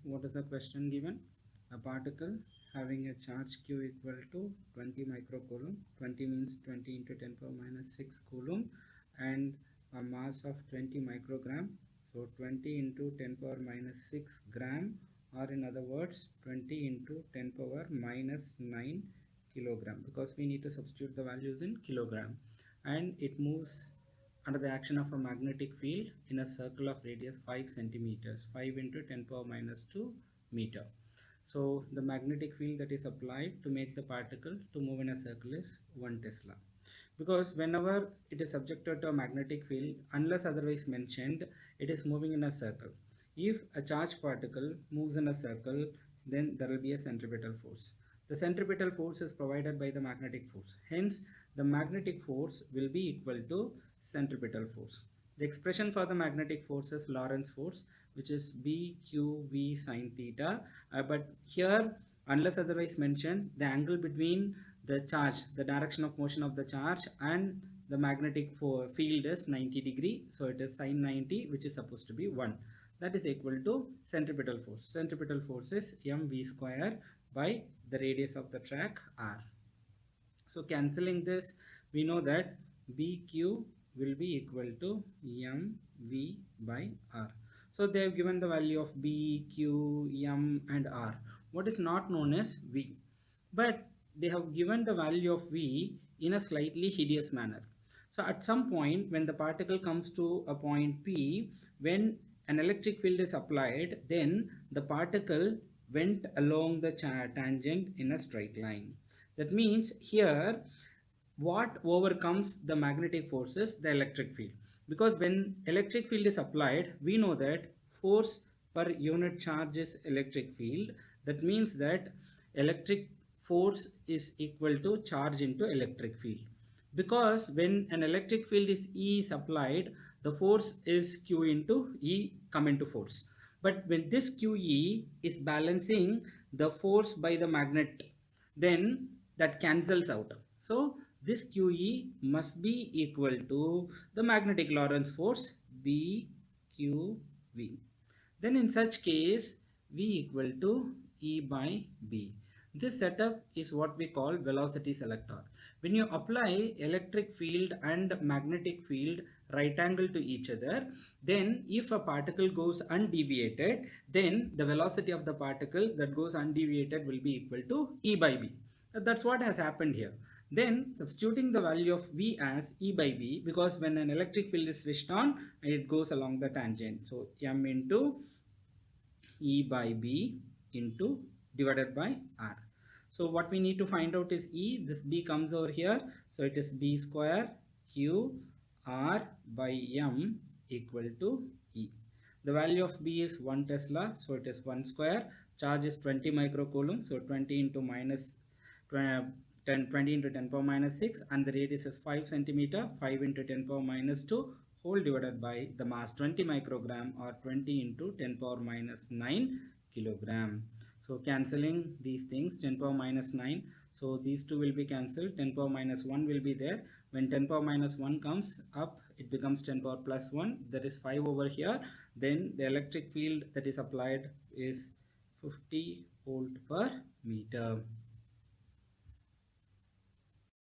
what is the question given? A particle having a charge q equal to 20 microcoulomb. 20 means 20 into 10 power minus 6 coulomb, and a mass of 20 microgram. So 20 into 10 power minus 6 gram, or in other words 20 into 10 power minus 9 kilogram, because we need to substitute the values in kilogram. And it moves under the action of a magnetic field in a circle of radius 5 centimeters, 5 into 10 power minus 2 meter. So the magnetic field that is applied to make the particle to move in a circle is 1 Tesla. Because whenever it is subjected to a magnetic field, unless otherwise mentioned, it is moving in a circle. If a charged particle moves in a circle, then there will be a centripetal force. The centripetal force is provided by the magnetic force. Hence, the magnetic force will be equal to centripetal force. The expression for the magnetic force is Lorentz force, which is BQV sine theta. But here, unless otherwise mentioned, the angle between the charge, the direction of motion of the charge, and the magnetic field is 90 degree. So it is sine 90, which is supposed to be 1. That is equal to centripetal force. Centripetal force is mv square by the radius of the track r. So cancelling this, we know that BQ will be equal to mv by r. So they have given the value of B, Q, M and R. What is not known as V. But they have given the value of V in a slightly hideous manner. So at some point when the particle comes to a point P, when an electric field is applied, then the particle went along the tangent in a straight line. That means here what overcomes the magnetic force is the electric field, because when electric field is applied, we know that force per unit charge is electric field. That means that electric force is equal to charge into electric field, because when an electric field is E is applied, the force is Q into E come into force. But when this QE is balancing the force by the magnet, then that cancels out. So this QE must be equal to the magnetic Lorentz force BQV. Then in such case, V equal to E by B. This setup is what we call velocity selector. When you apply electric field and magnetic field right angle to each other, then if a particle goes undeviated, then the velocity of the particle that goes undeviated will be equal to E by B. That's what has happened here. Then substituting the value of V as E by B, because when an electric field is switched on, it goes along the tangent. So M into E by B into divided by R. So what we need to find out is E. This B comes over here. So it is B square Q R by M equal to E. The value of B is 1 Tesla. So it is 1 square. Charge is 20 microcoulomb. So 20 into minus 20 into 10 power minus 6, and the radius is 5 centimeter. 5 into 10 power minus 2 whole divided by the mass 20 microgram, or 20 into 10 power minus 9 kilogram. So cancelling these things, 10 power minus 9, so these two will be cancelled. 10 power minus 1 will be there. When 10 power minus 1 comes up, it becomes 10 power plus 1, that is 5 over here. Then the electric field that is applied is 50 volt per meter.